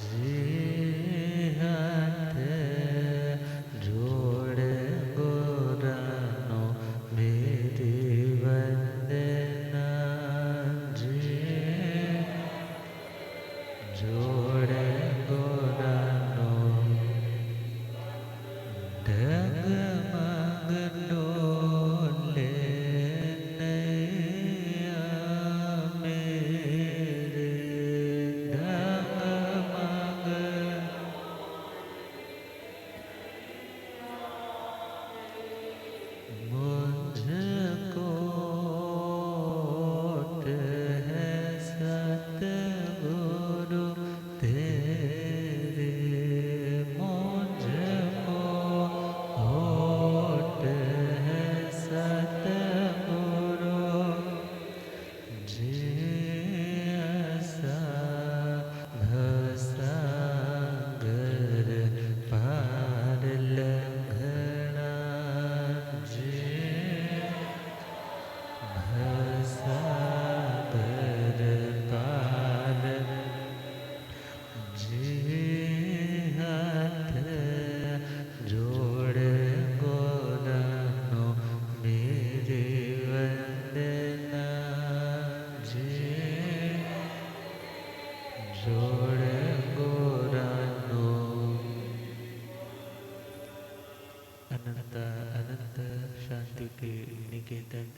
जी हाथ जोड़ गोरानो मेरी वंदना जी जोड़ गोरानो डगमग डोले नैया मेरे डगमग मुझको है सतगुरु तेरे मुझको होठ है सतगुरु जे ऐसा भवसागर पार लंघना जे भवसागर पार जे हाथ जोड़ गोरानो मेरे वंदना जे जोड़ गोरानो अनंत अनंत शांति के निकेतन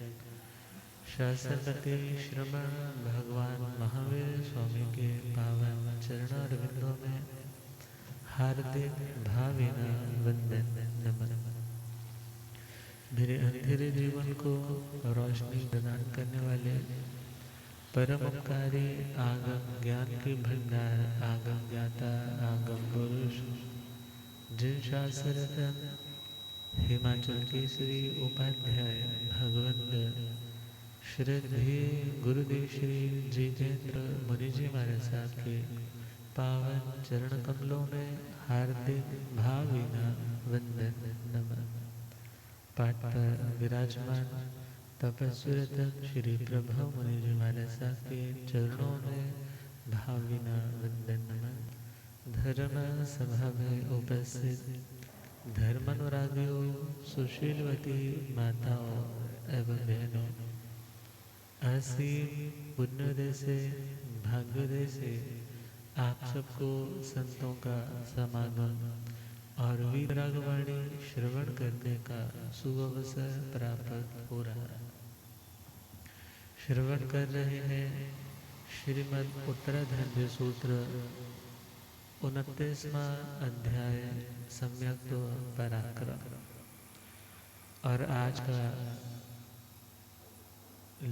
शासनपति श्रमण भगवान महावीर स्वामी के पावन चरणारविंदों में हार्दिक भावना वंदन नमन। मेरे अंधेरे जीवन को रोशनी प्रदान करने वाले परम उपकारी आगम ज्ञान के भंडार आगम ज्ञाता आगम पुरुष जिन शास्त्ररत्न हिमाचल केसरी उपाध्याय भगवंत श्रद्धेय गुरुदेव श्री जितेंद्र मुनि जी महाराज साहब के पावन चरण कमलों में हार्दिक भावना वंदन नमन। पाठ पर विराजमान तपस्विरत श्री प्रभु मुनि जी महाराज साहब के चरणों में भावना वंदन नमन। धर्म सभा में उपस्थित धर्मानुरागियों सुशीलवती माताओं एवं बहनों, असीम पुण्योदय से भाग्योदय से आप सबको संतों का समागम और वीतरागवाणी श्रवण करने का सुअवसर प्राप्त हो रहा है। श्रवण कर रहे हैं श्रीमद् उत्तराधर्य सूत्र 29वां अध्याय सम्यक पराक्रम और आज का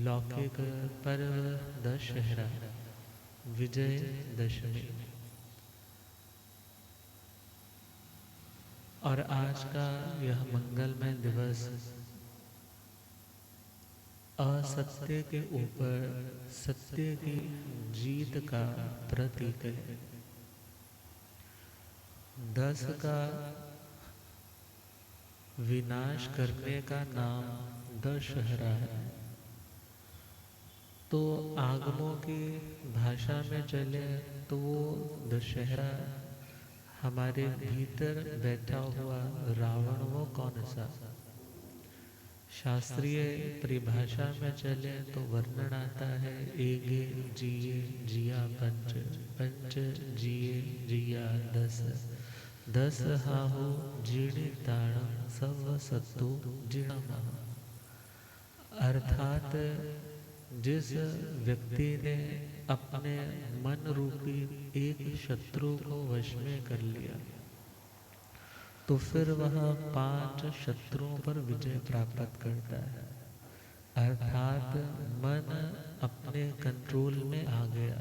लौकिक पर्व दशहरा विजय दशमी और आज का यह मंगलमय दिवस असत्य के ऊपर सत्य की जीत का प्रतीक है। 10 का विनाश करने का नाम दशहरा है। तो आगमों की भाषा में चले तो वो दशहरा हमारे भीतर बैठा हुआ रावण वो कौन सा। शास्त्रीय परिभाषा में चले तो वर्णन आता है एगे जिये जिया पंच पंच जिये जिया 10 10 हाहु जीर्ण ताणम सब सत्तु जीर्ण। अर्थात जिस व्यक्ति ने अपने मन रूपी एक शत्रु को वश में कर लिया तो फिर वह 5 शत्रुओं पर विजय प्राप्त करता है। अर्थात मन अपने कंट्रोल में आ गया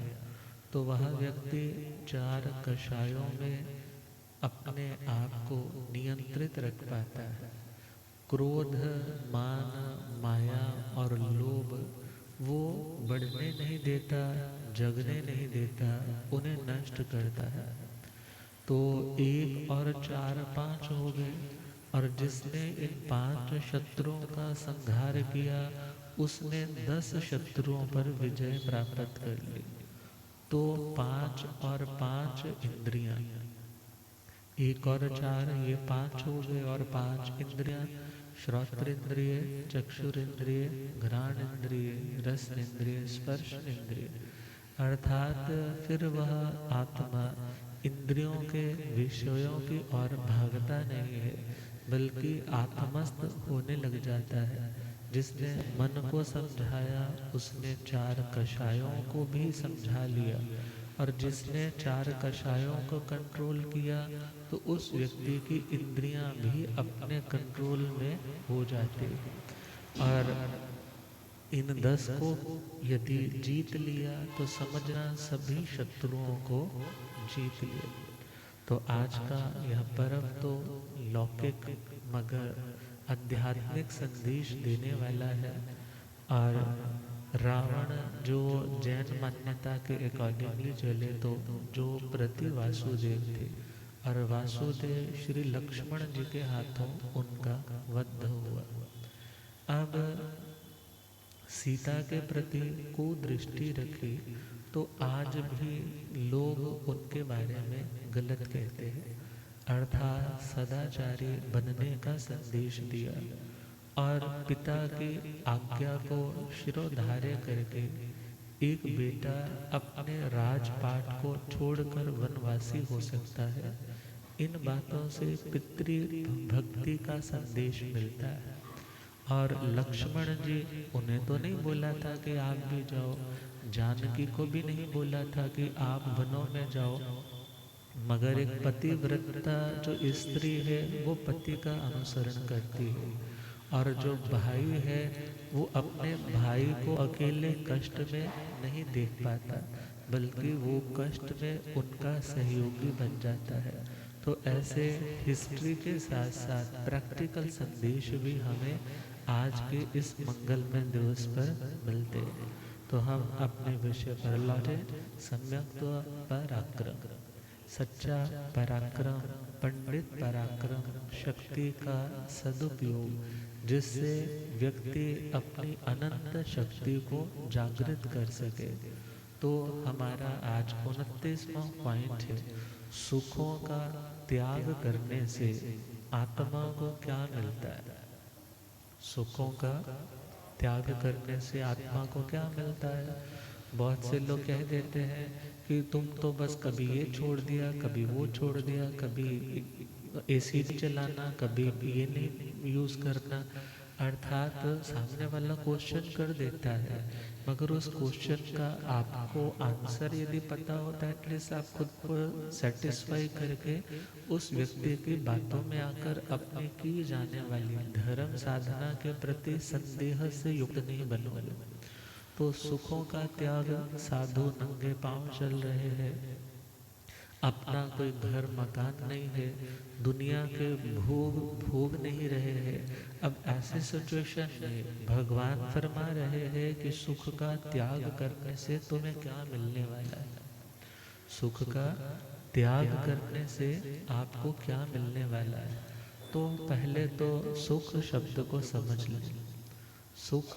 तो वह व्यक्ति 4 कषायों में अपने आप को नियंत्रित रख पाता है। क्रोध, मान, माया और लोभ वो बढ़ने नहीं देता, जगने नहीं देता, उन्हें नष्ट करता है। तो 1 और 4 5 हो गए और जिसने इन 5 शत्रुओं का संहार किया उसने 10 शत्रुओं पर विजय प्राप्त कर ली। तो तो 5 और 5 इंद्रियां, एक और 4 ये 5 हो गए, और 5 इंद्रियां, श्रोत्र इंद्रिय, चक्षुर इंद्रिय, घ्राण इंद्रिय, रस इंद्रिय, स्पर्श इंद्रिय। अर्थात फिर वह आत्मा इंद्रियों के विषयों की ओर भागता नहीं है, बल्कि आत्मस्थ होने लग जाता है। जिसने मन को समझाया उसने 4 कषायों को भी समझा लिया, और जिसने 4 कषायों को कंट्रोल किया तो उस व्यक्ति की इंद्रियां भी अपने कंट्रोल में हो जाती। और इन 10 को यदि जीत लिया तो समझना सभी शत्रुओं को जीत लिया। तो आज का यह पर्व तो लौकिक मगर आध्यात्मिक संदेश देने वाला है। और रावण जो जैन मान्यता के अकॉर्डिंगली चले तो जो प्रति वासुदेव थे, और वासुदेव श्री लक्ष्मण जी के हाथों उनका वध हुआ। अब सीता के प्रति कुदृष्टि रखी तो आज भी लोग उनके बारे में गलत कहते हैं, अर्थात सदाचारी बनने का संदेश दिया और पिता की आज्ञा को शिरोधार्य करके एक बेटा अपने राजपाट को छोड़कर वनवासी हो सकता है। इन बातों से पितृ भक्ति का संदेश मिलता है। और लक्ष्मण जी, उन्हें तो नहीं बोला था कि आप भी जाओ, जानकी को भी नहीं बोला था कि आप वनों में जाओ, मगर एक पतिव्रता जो स्त्री है वो पति का अनुसरण करती है, और जो भाई है वो अपने भाई को अकेले कष्ट में नहीं देख पाता, बल्कि वो कष्ट में उनका सहयोगी बन जाता है। तो ऐसे हिस्ट्री के साथ साथ प्रैक्टिकल संदेश भी हमें आज के इस मंगलमय दिवस पर मिलते हैं। तो हम अपने विषय पर लौटे। सम्यक्त्व पराक्रम, सच्चा पराक्रम, पंडित पराक्रम, शक्ति का सदुपयोग, जिससे व्यक्ति अपनी अनंत शक्ति को जागृत कर सके। तो हमारा आज 29वां पॉइंट है, सुखों का त्याग करने से आत्मा को क्या मिलता है। सुखों का त्याग करने से आत्मा को क्या मिलता है। बहुत से लोग कह देते हैं कि तुम तो बस कभी ये छोड़ दिया, कभी वो छोड़ दिया, कभी एसी चलाना, कभी ये नहीं यूज़ करना। अर्थात सामने वाला क्वेश्चन कर देता है, मगर उस क्वेश्चन का आपको आंसर यदि पता होता है, एटलीस्ट आप खुद को सेटिस्फाई करके उस व्यक्ति की बातों में आकर अपनी की जाने वाली धर्म साधना के प्रति संदेह से युक्त नहीं बनोगे। तो सुखों का त्याग, साधु नंगे पांव चल रहे हैं, अपना कोई घर मकान नहीं है, दुनिया के भोग नहीं रहे हैं। अब ऐसे सिचुएशन में भगवान फरमा रहे हैं कि सुख का त्याग करने से तुम्हें क्या मिलने वाला है। सुख का त्याग करने से आपको क्या मिलने वाला है। तो पहले तो सुख शब्द को समझ लें। सुख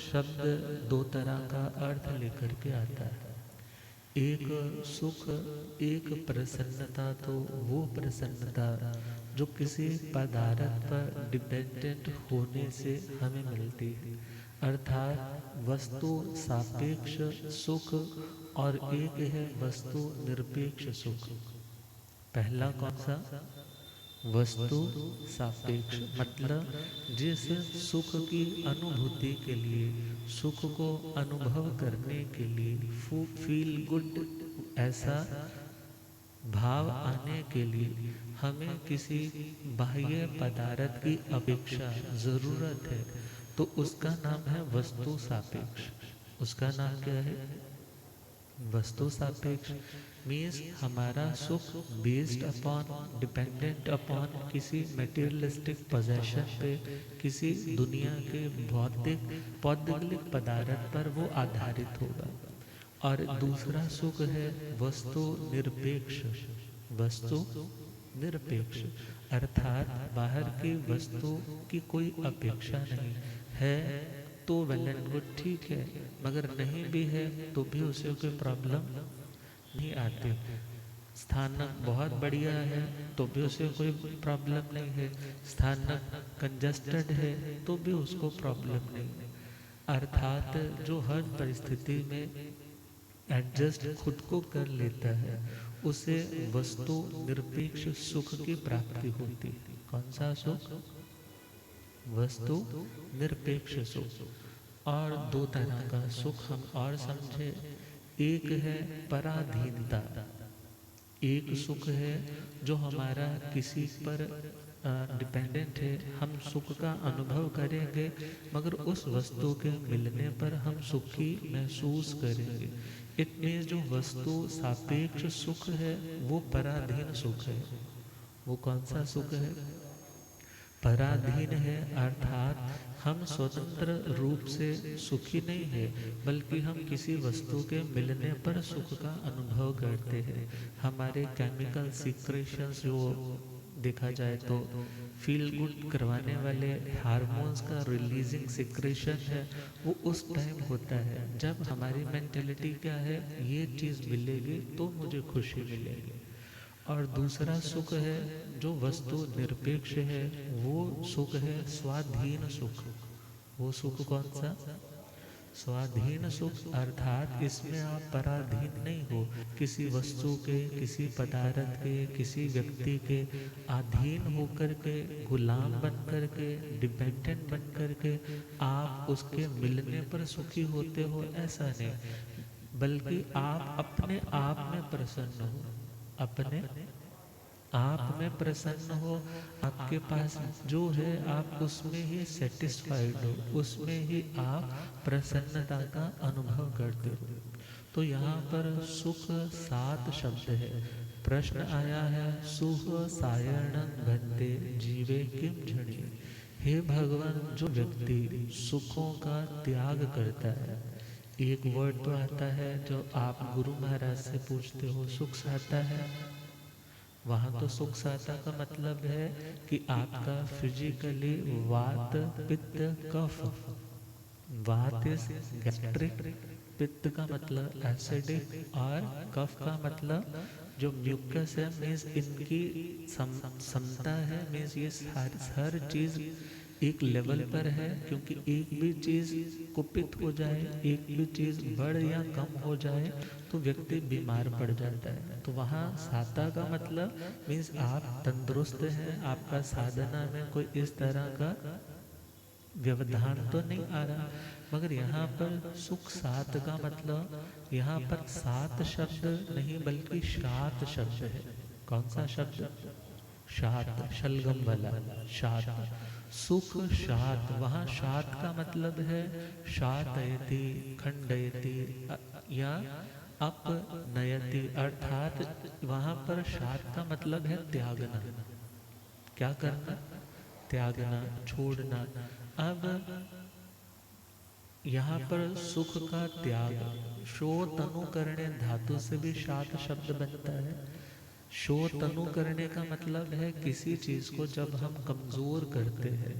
शब्द 2 तरह का अर्थ लेकर के आता है। एक सुख, एक प्रसन्नता, तो वो प्रसन्नता जो किसी पदार्थ पर डिपेंडेंट होने से हमें मिलती है, अर्थात वस्तु सापेक्ष सुख, और एक है वस्तु निरपेक्ष सुख। पहला कौन सा, वस्तु सापेक्ष, मतलब जिस सुख की अनुभूति के लिए, सुख को अनुभव करने के लिए, फील गुड ऐसा भाव आने के लिए हमें किसी बाह्य पदार्थ की अपेक्षा जरूरत है, तो उसका नाम है वस्तु सापेक्ष। उसका नाम क्या है, वस्तु सापेक्ष। मीन्स हमारा सुख बेस्ड अपॉन, डिपेंडेंट अपॉन किसी मटेरियलिस्टिक पोजेशन पे, किसी दुनिया के भौतिक पौद्गलिक पदार्थ पर वो आधारित होगा। और दूसरा सुख है वस्तु निरपेक्ष। वस्तु निरपेक्ष अर्थात बाहर की वस्तु की कोई अपेक्षा नहीं है तो वेल एंड गुड, ठीक है, मगर नहीं भी है तो भी उसे कोई प्रॉब्लम नहीं आती। स्थानक बहुत बढ़िया है तो भी उसे कोई प्रॉब्लम नहीं है, स्थानक कंजस्टेड है तो भी उसको प्रॉब्लम नहीं है। अर्थात जो हर परिस्थिति में एडजस्ट खुद को कर लेता है उसे वस्तु निरपेक्ष सुख की प्राप्ति होती है। कौन सा सुख? वस्तु निरपेक्ष सुख। और दो तरह का सुख हम और समझे। एक है पराधीनता, एक सुख है जो हमारा किसी पर डिपेंडेंट है, हम सुख का अनुभव करेंगे मगर उस वस्तु के मिलने पर हम सुखी महसूस करेंगे। इट मीन्स जो वस्तु सापेक्ष सुख है वो पराधीन सुख है। वो कौन सा सुख है? पराधीन है, अर्थात हम स्वतंत्र रूप से सुखी नहीं है बल्कि हम किसी वस्तु के मिलने पर सुख का अनुभव करते हैं। हमारे केमिकल सीक्रेशंस जो देखा जाए तो फील गुड करवाने वाले हार्मोन्स का रिलीजिंग सिक्रेशन है, वो उस टाइम होता है जब हमारी मेंटेलिटी क्या है, ये चीज़ मिलेगी तो मुझे खुशी मिलेगी। और दूसरा सुख है जो वस्तु निरपेक्ष है, वो सुख है स्वाधीन सुख। वो सुख कौन सा? स्वाधीन सुख, अर्थात इसमें आप पराधीन नहीं हो, किसी वस्तु के, किसी पदार्थ के, किसी व्यक्ति के अधीन होकर के, गुलाम बन कर के, डिपेंडेंट बन कर के आप उसके मिलने पर सुखी होते हो, ऐसा नहीं। बल्कि आप अपने आप में प्रसन्न हो, अपने आप में प्रसन्न हो, आपके पास जो है आप उसमें ही सेटिस्फाइड हो, उसमें ही आप प्रसन्नता का अनुभव करते हो। तो यहाँ पर सुख 7 शब्द है। प्रश्न आया है सुख सायणं भंते जीवे किम झड़े। हे भगवान, जो व्यक्ति सुखों का त्याग करता है, एक वर्ड तो आता है जो आप गुरु महाराज से पूछते हो, सुख साता है। वहाँ तो सुख साता का मतलब है कि आपका फिजिकली वात पित्त कफ, वात इज गैस्ट्रिक, पित्त का मतलब एसिडिक और कफ का मतलब जो म्यूकस है, मीन्स इनकी समता है, मीन्स ये हर चीज एक लेवल पर है। क्योंकि एक भी चीज कुपित हो जाए, एक भी चीज बढ़ या कम हो जाए तो व्यक्ति बीमार पड़ जाता है। तो वहाँ साता का मतलब मीन्स आप तंदुरुस्त हैं, आपका साधना में कोई इस तरह का व्यवधान तो नहीं आ रहा। मगर यहाँ पर सुख सात का मतलब, यहाँ पर 7 शब्द नहीं बल्कि 7 शब्द है। कौन सा शब्द? शात, शलगम वाला शात, सुख शात। वहाँ शात का मतलब है शातयति, खंडयति या अपनयति, अर्थात वहाँ पर शात का मतलब है त्यागना। क्या करना? त्यागना, छोड़ना। अब यहाँ पर सुख का त्याग, शो तनु करने धातु से भी शात शब्द बनता है। शो तनु करने का मतलब है किसी चीज को जब हम कमजोर करते हैं,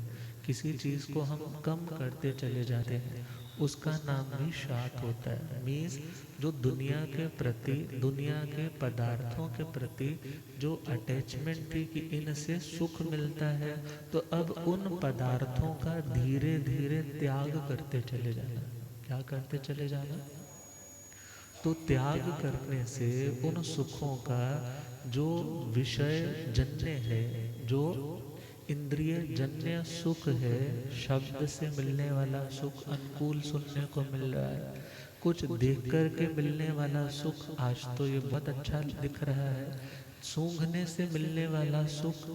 किसी चीज को हम कम करते चले जाते हैं, उसका नाम भी शात होता है। मीन्स जो दुनिया के प्रति, दुनिया के पदार्थों के प्रति जो अटैचमेंट थी कि इनसे सुख मिलता है, तो अब उन पदार्थों का धीरे धीरे त्याग करते चले जाना। क्या करते चले जाना? तो त्याग करने से उन सुखों का जो विषय जन्य है, जो इंद्रिय जन्य सुख है, शब्द से मिलने वाला सुख, अनुकूल सुनने को मिल रहा है, कुछ देख कर के मिलने वाला सुख, आज तो ये बहुत अच्छा दिख रहा है, सूंघने से मिलने वाला सुख,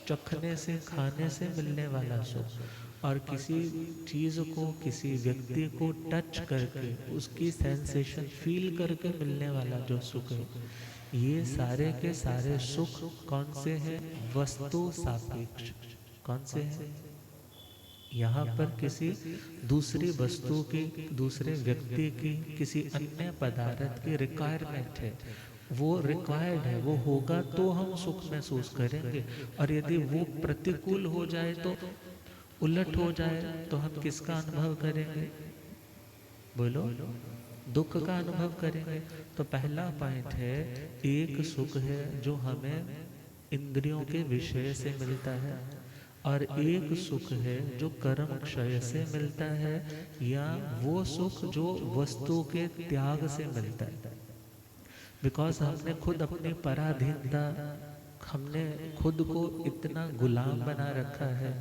चखने से, खाने से मिलने वाला सुख, और किसी चीज़ को, किसी व्यक्ति को टच करके उसकी सेंसेशन फील करके मिलने वाला जो सुख है, ये सारे के सारे सुख कौन से हैं? वस्तु सापेक्ष। कौन से हैं? यहाँ पर किसी दूसरी वस्तु की, दूसरे व्यक्ति की, किसी अन्य पदार्थ की रिक्वायरमेंट है, वो रिक्वायर्ड है, वो होगा तो हम सुख महसूस करेंगे। और यदि वो प्रतिकूल हो जाए, तो उलट हो जाए, तो हम किसका अनुभव करेंगे? बोलो, दुख का अनुभव करेंगे। तो पहला पॉइंट है, एक सुख है जो हमें इंद्रियों के विषय से मिलता है, और एक सुख है जो कर्म क्षय से मिलता है, या वो सुख जो वस्तु के त्याग से मिलता है। बिकॉज हमने खुद अपनी पराधीनता, हमने खुद को इतना गुलाम बना रखा है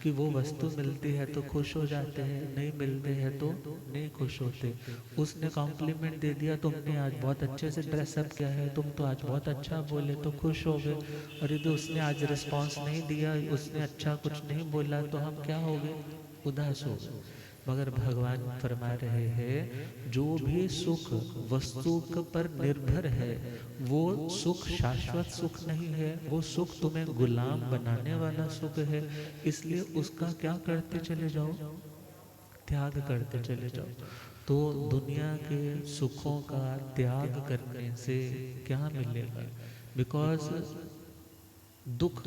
कि वो वस्तु मिलती है तो खुश हो जाते हैं, नहीं मिलते हैं तो नहीं खुश होते। उसने कॉम्प्लीमेंट दे दिया, तुमने आज बहुत अच्छे से ड्रेसअप किया है, तुम तो आज बहुत अच्छा बोले, तो खुश हो गए। और यदि उसने आज रिस्पॉन्स नहीं दिया, उसने अच्छा कुछ नहीं बोला, तो हम क्या हो गए? उदास हो गए। मगर भगवान फरमा रहे हैं, जो भी सुख वस्तु पर निर्भर है वो सुख शाश्वत सुख नहीं है, वो सुख तुम्हें गुलाम बनाने वाला सुख है। इसलिए उसका क्या करते चले जाओ? त्याग करते चले जाओ। तो दुनिया के सुखों का त्याग करने से क्या मिलेगा? बिकॉज दुख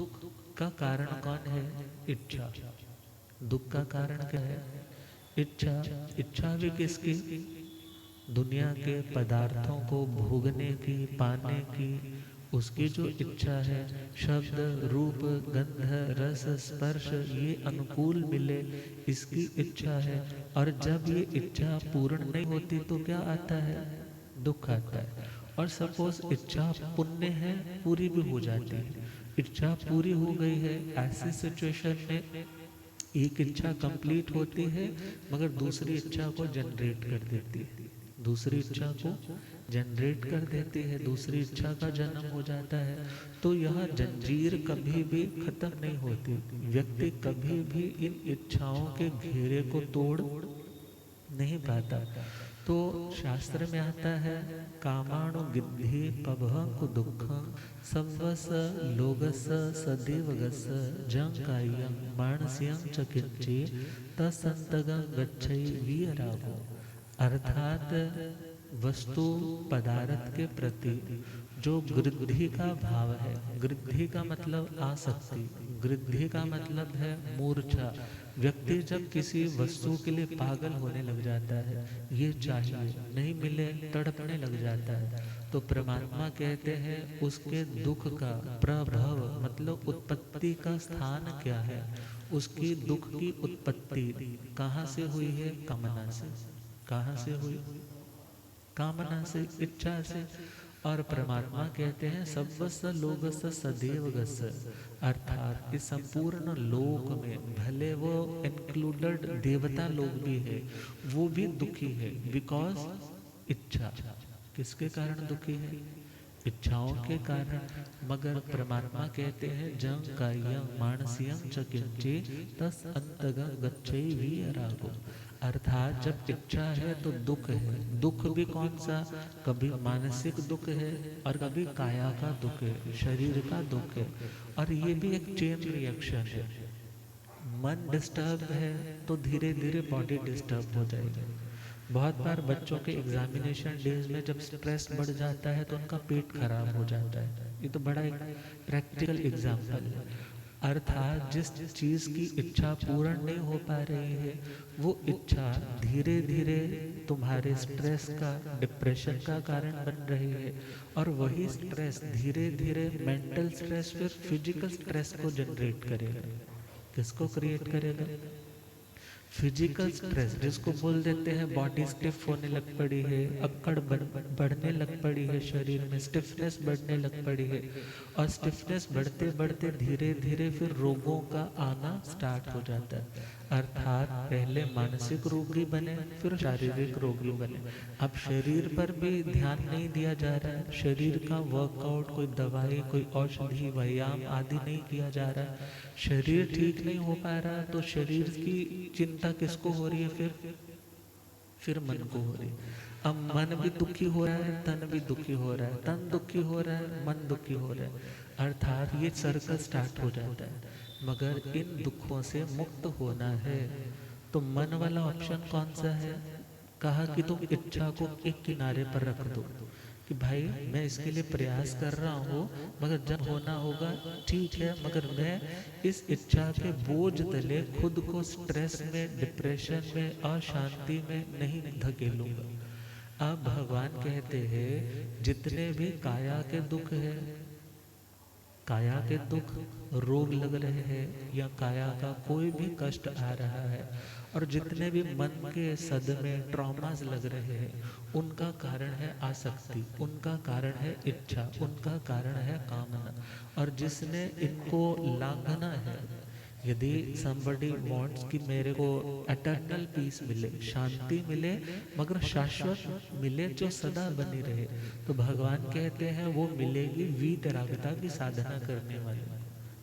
का कारण कौन है? इच्छा। दुख का कारण क्या है? इच्छा। इच्छा भी किसकी? दुनिया के पदार्थों को भोगने की, पाने की, उसकी जो इच्छा है, शब्द रूप गंध रस स्पर्श ये अनुकूल मिले, इसकी इच्छा है। और जब ये इच्छा पूर्ण नहीं होती तो क्या आता है? दुख आता है। और सपोज इच्छा पुण्य है, पूरी भी हो जाती है, इच्छा पूरी हो गई है, ऐसी सिचुएशन में एक इच्छा कंप्लीट होती है मगर दूसरी इच्छा को जनरेट कर देती है, दूसरी इच्छा को जनरेट कर देती है, दूसरी इच्छा का जन्म हो जाता है। तो यह जंजीर कभी भी खत्म नहीं होती, व्यक्ति कभी भी इन इच्छाओं के घेरे को तोड़ नहीं पाता। तो शास्त्र में आता है, कामाणु गिद्धि पभंकु दुखं संवस लोगस सदेवगस जंकायं मानस्यं च किंचि तसंतगं गच्छै वीरागो। अर्थात वस्तु पदार्थ के प्रति जो गृद्धि का भाव है, गृद्धि का मतलब आसक्ति, गृद्धि का मतलब है मूर्छा। व्यक्ति जब किसी वस्तु के लिए पागल होने लग जाता है, ये चाहिए, नहीं मिले तड़पने लग जाता है, तो परमात्मा कहते हैं उसके दुख का प्रभव मतलब उत्पत्ति का स्थान क्या है? उसकी दुख की उत्पत्ति कहाँ से हुई है? कामना से। कहाँ से हुई? कामना से, इच्छा से। और परमात्मा कहते हैं सब्वस लोगस सदैव गस, अर्थात इस संपूर्ण लोक में भले वो इंक्लूडेड देवता लोग भी है, वो भी दुखी है। बिकॉज इच्छा। किसके कारण दुखी है? इच्छाओं के कारण। मगर परमात्मा कहते हैं जंग कायं मानसियं च किंचे तस अंतगं गच्छै वीरागो। अर्थात जब इच्छा है तो दुख है। दुख भी कौन सा? कभी मानसिक दुख है और कभी काया का दुख है, शरीर का दुख है। और ये भी एक चेन रिएक्शन है। मन डिस्टर्ब है तो धीरे धीरे बॉडी डिस्टर्ब हो जाएगी। बहुत बार बच्चों के एग्जामिनेशन डेज में जब स्ट्रेस बढ़ जाता है तो उनका पेट खराब हो जाता है। ये तो बड़ा एक प्रैक्टिकल एग्जाम्पल है। अर्थात जिस चीज की इच्छा पूर्ण नहीं हो पा रही है, वो इच्छा धीरे धीरे तुम्हारे स्ट्रेस का, डिप्रेशन का कारण बन रही है। और वही स्ट्रेस धीरे धीरे मेंटल स्ट्रेस फिर फिजिकल स्ट्रेस को जनरेट करेगा। किसको क्रिएट करेगा? फिजिकल स्ट्रेस, जिसको बोल देते हैं बॉडी स्टिफ होने लग पड़ी है, अक्कड़ बढ़ने लग पड़ी है, शरीर में स्टिफनेस बढ़ने लग पड़ी है। और स्टिफनेस बढ़ते बढ़ते धीरे धीरे फिर रोगों का आना स्टार्ट हो जाता है। अर्थात पहले मानसिक रोगी बने, फिर शारीरिक रोगी बने। अब शरीर पर भी ध्यान नहीं दिया जा रहा है, शरीर का वर्कआउट, कोई दवाई, कोई औषधि, व्यायाम आदि नहीं किया जा रहा है। शरीर ठीक नहीं हो पा रहा तो शरीर की चिंता किसको हो रही है? फिर मन को हो रही। अब मन भी दुखी हो रहा है, तन भी दुखी हो रहा है, तन दुखी हो रहा है, मन दुखी हो रहा है। अर्थात ये सर्कल स्टार्ट हो जाता है। मगर इन दुखों से मुक्त होना है तो मन वाला ऑप्शन कौन सा है? कहा कि तुम इच्छा को एक किनारे पर रख दो कि भाई मैं इसके लिए प्रयास कर रहा हूँ, मगर जब होना होगा ठीक है, मगर मैं इस इच्छा के बोझ तले खुद को स्ट्रेस में, डिप्रेशन में, अशांति में नहीं धकेलूंगा। अब भगवान कहते हैं जितने भी काया के दुख है, काया के दुख, रोग लग रहे हैं या काया का कोई भी कष्ट आ रहा है, और जितने भी मन के सदमे ट्रॉमास लग रहे हैं, उनका कारण है आसक्ति, उनका कारण है इच्छा, उनका कारण है कामना। और जिसने इनको लांघना है, यदि somebody wants कि मेरे को एटर्नल पीस मिले, शांति मिले, मगर शाश्वत मिले जो सदा बनी रहे, तो भगवान कहते हैं वो मिलेगी वीतरागता की साधना करने वाले।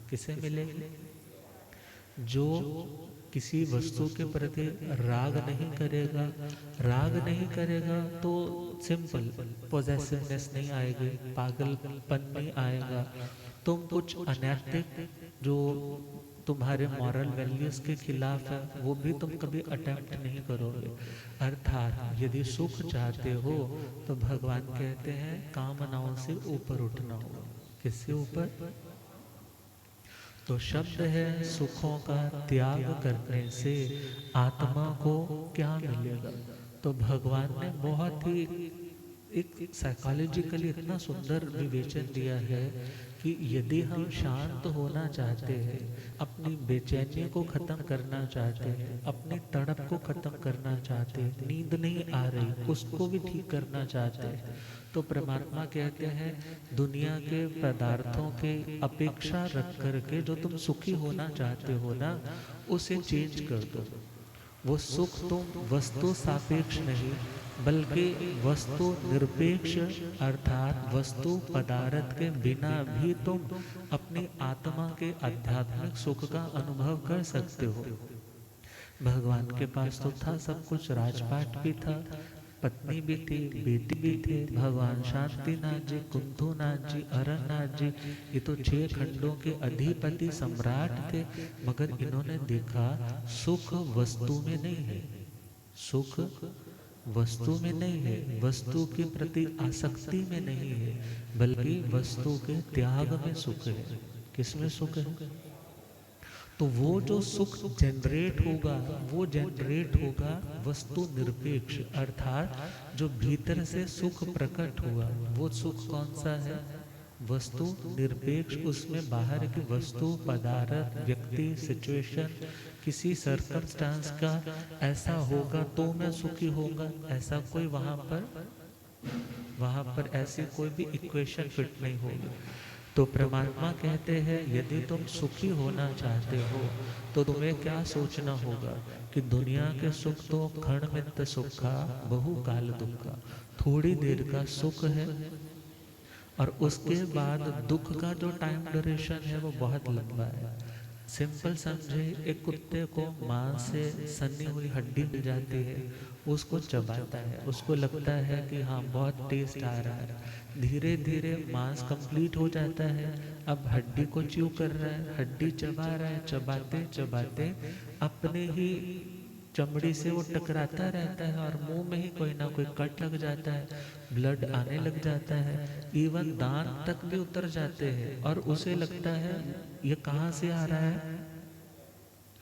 किसे मिलेगी? जो किसी वस्तु के प्रति राग नहीं करेगा। राग नहीं करेगा तो सिंपल पोजेसिवनेस नहीं आएगी, पागलपन नहीं आएगा। तुम कुछ अनैतिक जो तुम्हारे मॉरल वैल्यूज के खिलाफ है वो भी तुम कभी अटेम्प्ट नहीं करोगे। अर्थात यदि सुख चाहते हो तो भगवान कहते हैं कामनाओं से ऊपर उठना होगा। किससे ऊपर? तो शब्द है सुखों का त्याग करने से आत्मा को क्या मिलेगा। तो भगवान ने बहुत ही एक साइकोलॉजिकली इतना सुंदर विवेचन दिया है कि यदि हम शांत होना चाहते हैं, अपनी बेचैनी को खत्म करना चाहते हैं, अपनी तड़प को खत्म करना चाहते हैं, नींद नहीं आ रही उसको भी ठीक करना चाहते हैं, तो परमात्मा कहते हैं दुनिया के पदार्थों के अपेक्षा रख करके जो तुम सुखी होना चाहते हो ना, उसे चेंज कर दो। वो सुख तुम वस्तु सापेक्ष नहीं बल्कि वस्तु निरपेक्ष, अर्थात वस्तु पदार्थ के बिना भी तुम अपनी आत्मा के आध्यात्मिक सुख का अनुभव कर सकते हो। भगवान के पास तो था सब कुछ, राजपाट भी था, पत्नी भी थी, बेटी भी थे, भगवान शांतिनाथ जी, कुंथुनाथ जी, अरनाथ जी, ये तो 6 खंडों के अधिपति सम्राट थे। मगर इन्होंने देखा सुख वस्तु में नहीं है, सुख वस्तु में नहीं है, वस्तु के प्रति आसक्ति में नहीं है, बल्कि वस्तु के त्याग में सुख है। किसमें सुख है? तो वो जो सुख जनरेट होगा वो जनरेट होगा वस्तु निरपेक्ष, अर्थात जो भीतर से सुख प्रकट हुआ वो सुख कौन सा है? वस्तु निरपेक्ष। उसमें बाहर की वस्तु, पदार्थ, व्यक्ति, सिचुएशन, किसी सर्कमस्टांस का ऐसा होगा तो मैं सुखी होगा, ऐसा कोई वहां पर ऐसी कोई भी इक्वेशन फिट नहीं होगी। तो परमात्मा कहते हैं यदि तुम सुखी होना चाहते हो तो तुम्हें क्या सोचना होगा कि दुनिया के सुख तो क्षणमित सुखा बहुकाल दुखा, थोड़ी देर का सुख है, और उसके बाद दुख का जो टाइम ड्यूरेशन है वो बहुत लंबा है। सिंपल समझे, एक कुत्ते को मांस से सनी हुई हड्डी मिल जाती है, उसको चबाता है, उसको लगता है कि हाँ बहुत टेस्ट आ रहा है, धीरे धीरे मांस कंप्लीट हो जाता है, अब हड्डी को च्यू कर रहा है, हड्डी चबा रहा है, चबाते चबाते अपने ही चमड़ी से वो टकराता रहता है और मुंह में ही कोई ना कोई कट लग जाता है, ब्लड आने लग जाता है, इवन दांत तक भी उतर जाते हैं, और उसे लगता है ये कहाँ से आ रहा है?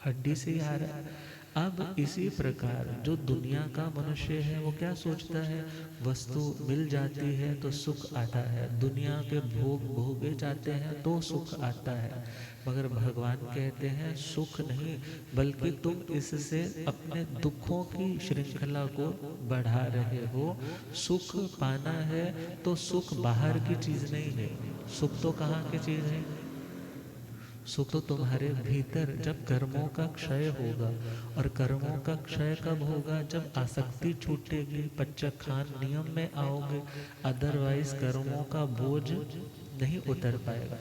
हड्डी से ही आ रहा है। अब इसी प्रकार जो दुनिया का मनुष्य है वो क्या सोचता है? वस्तु मिल जाती है तो सुख आता है, दुनिया के भोग भोगे जाते हैं तो सुख आता है। मगर भगवान कहते हैं सुख नहीं, बल्कि तुम इससे अपने दुखों की श्रृंखला को बढ़ा रहे हो। सुख पाना है तो सुख बाहर की चीज नहीं है, सुख तो कहाँ की चीज है? सुख तो तुम्हारे भीतर। जब कर्मों का क्षय होगा, और कर्मों का क्षय कब होगा? जब आसक्ति छूटेगी, पच्चखान नियम में आओगे, अदरवाइज कर्मों का बोझ नहीं उतर पाएगा।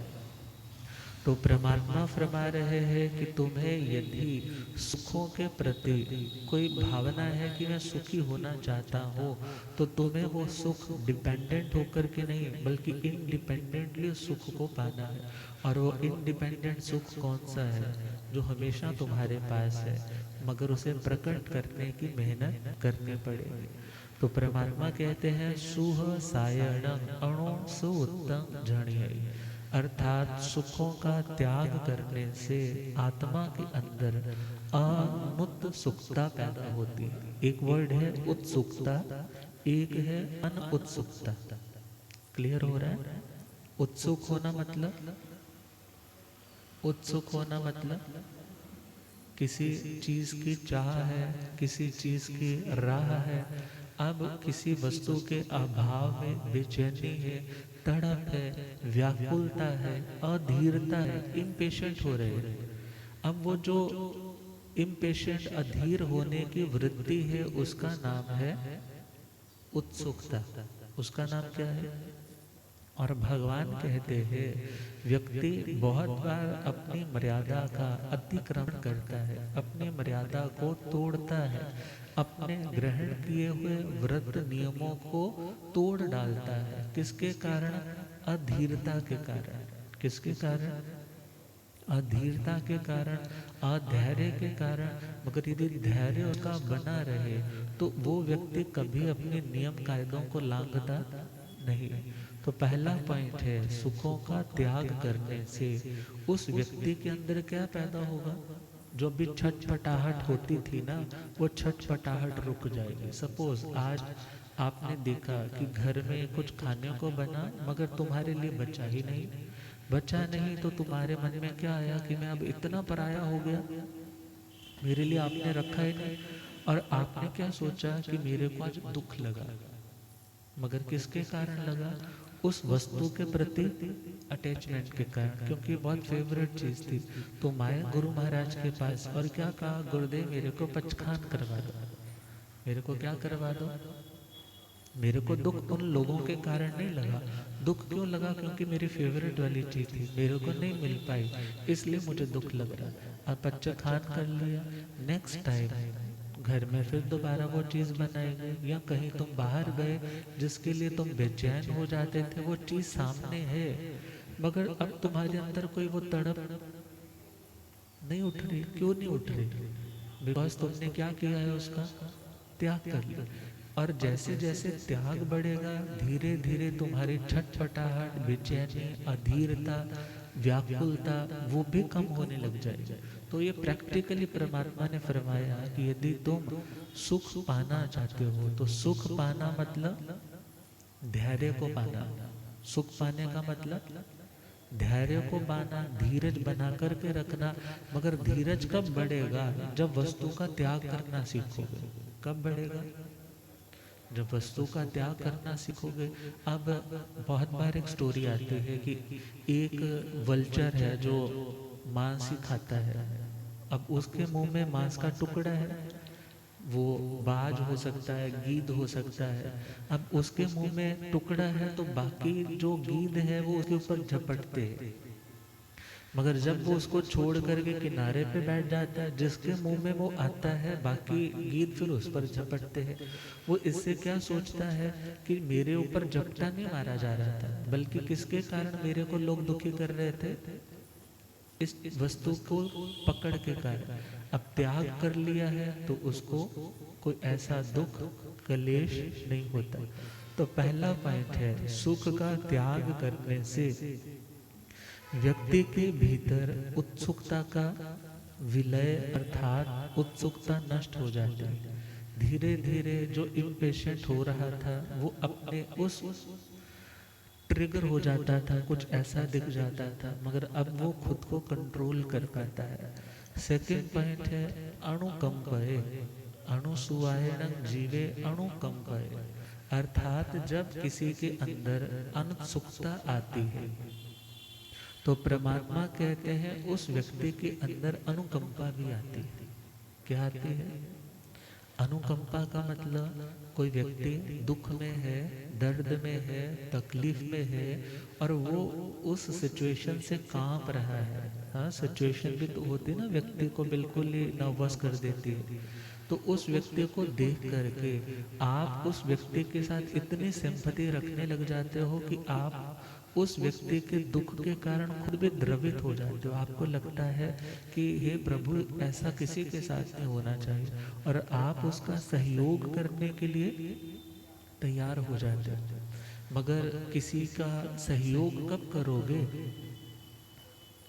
तो परमात्मा फरमा रहे हैं कि तुम्हें यदि सुखों के प्रति कोई भावना है कि मैं सुखी होना चाहता हूँ, तो तुम्हें वो सुख डिपेंडेंट होकर के नहीं बल्कि इंडिपेंडेंटली सुख को पाना है। और वो इंडिपेंडेंट सुख कौन सा है? जो हमेशा तुम्हारे पास है, मगर उसे प्रकट करने की मेहनत करनी पड़ेगी। तो परमात्मा कहते हैं सुह सायणं अणो सुउत्तम जणिय, अर्थात सुखों का त्याग करने से आत्मा के अंदर अनुत्सुकता पैदा होती है। एक वर्ड है उत्सुकता, एक है अनउत्सुकता। क्लियर हो रहा है? उत्सुक होना मतलब, उत्सुक होना मतलब किसी चीज की चाह है, किसी चीज की राह है। अब किसी वस्तु के अभाव में बेचैनी है, तड़प है, व्याकुलता है, अधीरता है, इम्पेशेंट हो रहे हैं। अब वो जो इम्पेशेंट अधीर होने की वृत्ति है उसका नाम है उत्सुकता। उसका नाम क्या है? और भगवान कहते हैं व्यक्ति बहुत बार अपनी मर्यादा का अतिक्रमण करता है, अपनी मर्यादा को तोड़ता है, अपने ग्रहण किए हुए व्रत नियमों को तोड़ डालता है। किसके कारण? अधीरता के कारण। किसके कारण? अधीरता के कारण, अधैर्य के कारण। मगर यदि धैर्य उसका बना रहे तो वो व्यक्ति कभी अपने नियम कायदों को लांघता नहीं। तो पहला पॉइंट है, सुखों का त्याग करने से उस व्यक्ति के अंदर क्या पैदा होगा? जो भी छटपटाहट होती थी ना, वो छटपटाहट रुक जाएगी। सपोज आज आपने देखा कि घर में कुछ खाने को बना मगर तुम्हारे लिए बचा ही नहीं, बचा नहीं तो तुम्हारे मन में क्या आया कि मैं अब इतना पराया हो गया, मेरे लिए आपने रखा ही नहीं। और आपने क्या सोचा कि मेरे को आज दुख लगा, मगर किसके कारण लगा? उस वस्तु के प्रति अटैचमेंट के कारण, क्योंकि बहुत फेवरेट चीज थी। तो माए गुरु महाराज के पास और क्या कहा? गुरुदेव मेरे को पचखान करवा दो, मेरे को क्या करवा दो? मेरे को दुख उन लोगों के कारण नहीं लगा। दुख क्यों लगा? क्योंकि मेरी फेवरेट वाली चीज थी, मेरे को नहीं मिल पाई, इसलिए मुझे दुख लग रहा। अब बच्चा खान कर लिया, नेक्स्ट टाइम घर में फिर दोबारा वो चीज बनाएगी, या कहीं तुम बाहर गए जिसके लिए तुम बेचैन हो जाते थे, वो चीज सामने है मगर अब तुम्हारे अंदर कोई वो तड़प नहीं उठ रही। क्यों नहीं उठ रही? बिकॉज तुमने क्या किया है? उसका त्याग कर लिया। और जैसे जैसे त्याग बढ़ेगा धीरे धीरे तुम्हारी छटपटाहट, बेचैनी, अधीरता, व्याकुलता वो भी कम होने लग जाएगी। तो ये प्रैक्टिकली परमात्मा ने फरमाया कि यदि तुम सुख पाना चाहते हो तो सुख पाना मतलब धैर्य को पाना। सुख पाने का मतलब धैर्य को पाना, धीरज बना करके रखना। मगर धीरज कब बढ़ेगा? जब वस्तु का त्याग करना सीखोगे। कब बढ़ेगा? जब वस्तु का त्याग करना सीखोगे। अब बहुत बार एक स्टोरी आती है कि एक वल्चर है जो मांस ही खाता है। अब उसके मुंह में मांस का टुकड़ा है, वो बाज हो सकता है, गीद हो सकता है। अब उसके मुंह में टुकड़ा है तो बाकी जो गीद है वो उसके ऊपर झपटते हैं, मगर जब वो उसको छोड़ करके किनारे पे बैठ जाता है, जिसके मुंह में वो आता है बाकी गीद फिर उस पर झपटते हैं। वो इससे क्या सोचता है कि मेरे ऊपर झपटा नहीं मारा जा रहा था, बल्कि किसके कारण मेरे को लोग दुखी कर रहे थे? इस वस्तु को पकड़ के कारण। अब त्याग कर लिया है तो उसको कोई ऐसा दुख, कलेश नहीं होता। तो पहला पॉइंट है, सुख का त्याग करने से व्यक्ति के भीतर उत्सुकता का विलय अर्थात उत्सुकता नष्ट हो जाती है। धीरे धीरे जो इम्पेशेंट हो रहा था वो अपने उस ट्रिगर हो जाता था, कुछ ऐसा दिख जाता था, मगर अब वो खुद को कंट्रोल कर पाता है। सेकंड पॉइंट है अणुकंपये, अणुसुवायण जीवे अणुकंपये। अर्थात जब किसी के अंदर अनउत्सुकता आती है तो परमात्मा कहते हैं उस व्यक्ति के अंदर अनुकंपा भी आती है। क्या आती है? अनुकंपा का मतलब कोई व्यक्ति दुख में है, दर्द में है, तकलीफ में है और वो उस सिचुएशन से कांप रहा है। हाँ, सिचुएशन भी तो होती है ना, व्यक्ति को बिल्कुल ही नर्वस कर देती है। तो उस व्यक्ति को देख करके आप उस व्यक्ति के साथ इतनी सिंपैथी रखने लग जाते हो कि आप उस व्यक्ति के दुख के कारण खुद भी द्रवित हो जाते हो। आपको लगता है कि हे प्रभु, ऐसा किसी के साथ नहीं होना चाहिए, और आप उसका सहयोग करने के लिए तैयार हो जाते हो। मगर किसी का सहयोग कब करोगे?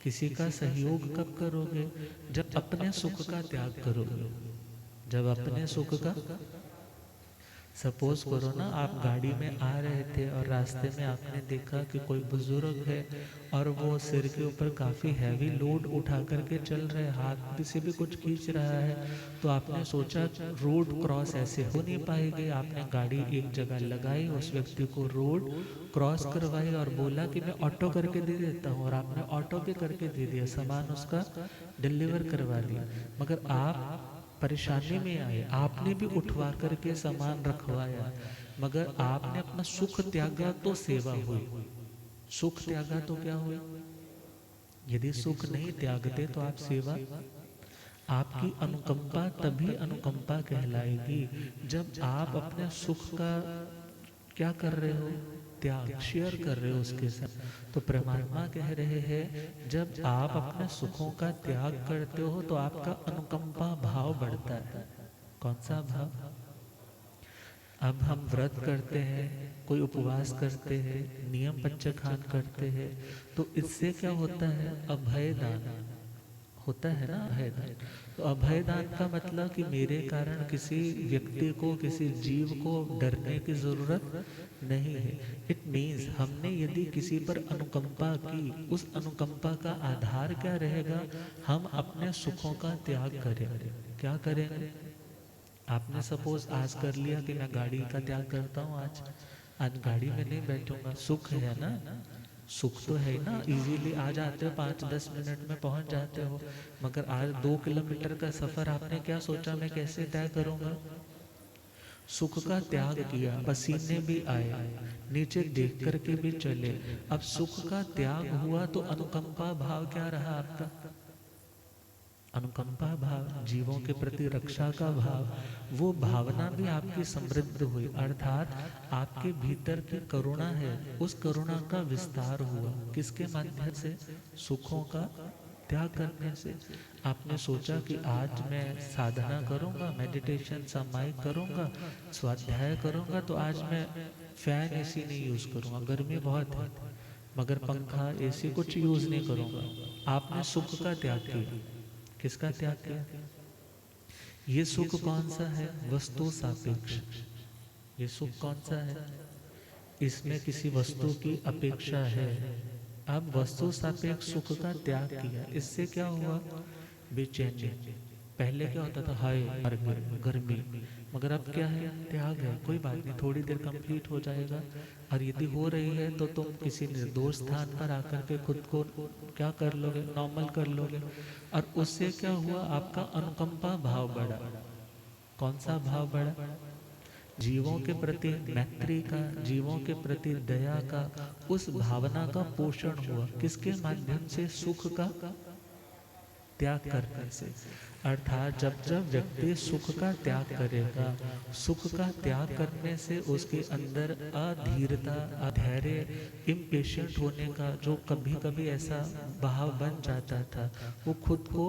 किसी का सहयोग कब करोगे? जब अपने सुख का त्याग करोगे। जब अपने सुख का, सपोज करो ना, आप गाड़ी में आ रहे थे और रास्ते में आपने देखा कि कोई बुजुर्ग है और वो सिर के ऊपर काफ़ी हैवी लोड उठा करके चल रहे, हाथ से भी कुछ खींच रहा है। तो आपने सोचा रोड क्रॉस ऐसे हो नहीं पाएगी, आपने गाड़ी एक जगह लगाई, उस व्यक्ति को रोड क्रॉस करवाई और बोला कि मैं ऑटो करके दे देता हूँ, और आपने ऑटो भी करके दे दिया, सामान उसका डिलीवर करवा दिया। मगर आप परेशानी में आए, आपने भी उठवा करके सामान रखवाया, मगर आपने अपना सुख त्यागा तो सेवा हुई, सुख त्यागा तो क्या हुई? यदि सुख नहीं त्यागते तो आप सेवा, आपकी अनुकंपा तभी अनुकंपा कहलाएगी जब आप अपने सुख का क्या कर रहे हो, त्याग, शेयर कर रहे हो उसके साथ। तो परमात्मा कह रहे हैं जब आप अपने सुखों का त्याग करते हो तो आपका अनुकंपा भाव बढ़ता है। कौन सा भाव? अब हम व्रत करते हैं, कोई उपवास करते हैं, नियम पंचखान करते हैं, तो इससे क्या होता है? अभय दान होता है ना, अभय दान। तो अभय दान का मतलब कि मेरे कारण किसी व्यक्ति को, किसी जीव को डरने की जरूरत नहीं है। इट मीन्स हमने यदि किसी पर अनुकंपा की, उस अनुकंपा का आधार क्या रहेगा? हम अपने सुखों का त्याग करें। क्या करेंगे? आपने सपोज आज कर लिया कि मैं गाड़ी का त्याग करता हूँ, आज गाड़ी में नहीं बैठूंगा, सुख है ना, सुख तो है ना, इजीली आ जाते हो, 5-10 मिनट में पहुंच जाते हो। मगर आज 2 किलोमीटर का सफर आपने क्या सोचा, मैं कैसे तय करूंगा? सुख का त्याग किया, पसीने भी आए, नीचे देख करके भी चले। अब सुख का त्याग हुआ तो अनुकंपा भाव क्या रहा आपका? अनुकंपा भाव, जीवों के प्रति रक्षा का भाव, वो भावना भी आपकी समृद्ध हुई, अर्थात आपके भीतर की करुणा है, उस करुणा का विस्तार हुआ। किसके माध्यम से? सुखों का त्याग करने से। आपने सोचा कि आज मैं साधना करूंगा, मेडिटेशन सामायिक करूंगा, स्वाध्याय करूंगा, तो आज मैं फैन एसी नहीं यूज करूंगा, गर्मी बहुत है, मगर पंखा एसी कुछ यूज नहीं करूंगा। आपने सुख का त्याग किया। किसका त्याग किया? ये सुख कौन सा है? वस्तु सापेक्ष। ये सुख कौन सा है? इसमें किसी वस्तु की अपेक्षा है। अब वस्तु सापेक्ष सुख का त्याग किया, इससे क्या हुआ? बेचैनी। पहले क्या होता था, हाय मर गए, गर्मी, मगर अब क्या है? त्याग है, कोई बात नहीं, थोड़ी देर कंप्लीट हो जाएगा। और यदि हो रही है तो तुम किसी निर्दोष स्थान पर आकर के खुद को क्या कर लोगे? नॉर्मल कर लोगे। और उससे क्या हुआ? आपका अनुकंपा भाव बढ़ा। कौन सा भाव बढ़ा? जीवों के प्रति मैत्री का, जीवों के प्रति दया का, उस भावना का पोषण हुआ। किसके माध्यम से? सुख का त्याग करने से। अर्थात जब जब व्यक्ति सुख का त्याग करेगा, सुख का त्याग करने से उसके अंदर अधीरता, अधैर्य, इम्पेशेंट होने का जो कभी कभी ऐसा भाव बन जाता था, वो खुद को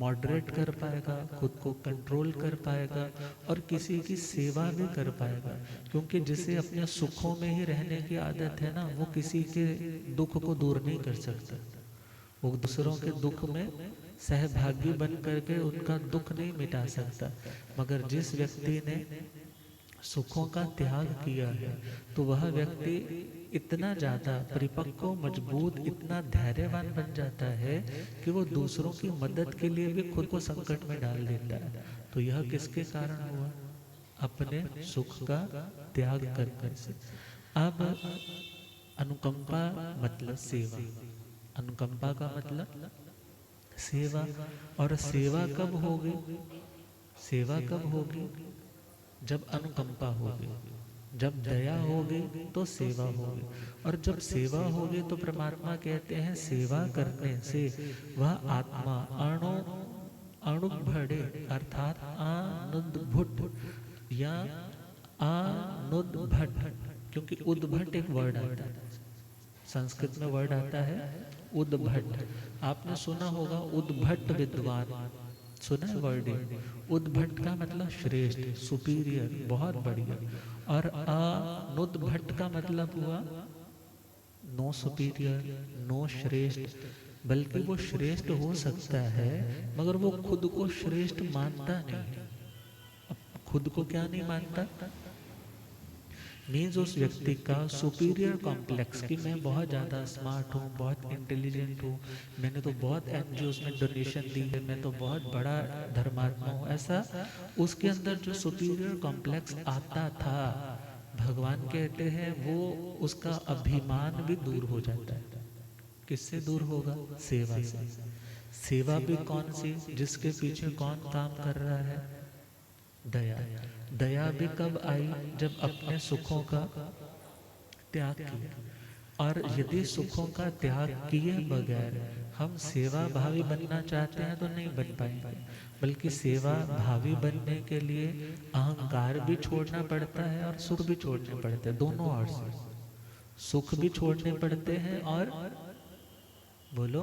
मॉडरेट कर पाएगा, खुद को कंट्रोल कर पाएगा और किसी की सेवा भी कर पाएगा। क्योंकि जिसे अपने सुखों में ही रहने की आदत है ना, वो किसी के दुख को दूर नहीं कर सकता। वो दूसरों के दुख में सहभागी बन करके उनका दुख नहीं मिटा सकता। मगर जिस व्यक्ति ने सुखों का त्याग किया है, तो वह व्यक्ति इतना ज्यादा परिपक्व, मजबूत, इतना धैर्यवान बन जाता है कि वो दूसरों की मदद के लिए भी खुद को संकट में डाल देता है। तो यह किसके कारण हुआ? अपने सुख का त्याग करने से। अब अनुकंपा मतलब सेवा, अनुकंपा का मतलब सेवा। और सेवा कब होगी? सेवा कब होगी? जब अनुकंपा होगी, जब दया होगी तो सेवा होगी। और जब सेवा होगी तो परमात्मा कहते हैं भसेवा करने से वह आत्मा अणु अणुभड़े, अर्थात अनुद्भुट या अनुद्भट, क्योंकि उद्भट एक वर्ड आता है, संस्कृत में वर्ड आता है उद्भट। आपने सुना होगा उद्भट विद्वान, सुना है वर्ड? उद्भट का मतलब श्रेष्ठ, सुपीरियर, बहुत बढ़िया। और अनुद्भट का मतलब हुआ नो सुपीरियर, नो श्रेष्ठ, बल्कि वो श्रेष्ठ हो सकता है मगर वो खुद को श्रेष्ठ मानता नहीं है। अब खुद को क्या नहीं मानता? मीन्स उस व्यक्ति का सुपीरियर कॉम्प्लेक्स कि मैं बहुत ज़्यादा स्मार्ट हूँ, बहुत इंटेलिजेंट हूँ, मैंने तो बहुत एनजीओस में डोनेशन दी है, मैं तो बहुत बड़ा धर्मात्मा हूँ, ऐसा उसके अंदर जो सुपीरियर कॉम्प्लेक्स आता था, भगवान कहते हैं वो उसका अभिमान भी दूर हो जाता है। किससे दूर होगा? सेवा से। सेवा भी कौन सी? जिसके पीछे कौन काम कर रहा है? दया। दया भी कब आई? जब अपने सुखों का त्याग किया। और यदि सुखों का त्याग किए बगैर हम सेवा भावी बनना चाहते हैं तो नहीं बन पाएंगे, बल्कि सेवा भावी बनने के लिए अहंकार भी छोड़ना पड़ता है और सुख भी छोड़ने पड़ते हैं, दोनों ओर से। सुख भी छोड़ने पड़ते हैं और बोलो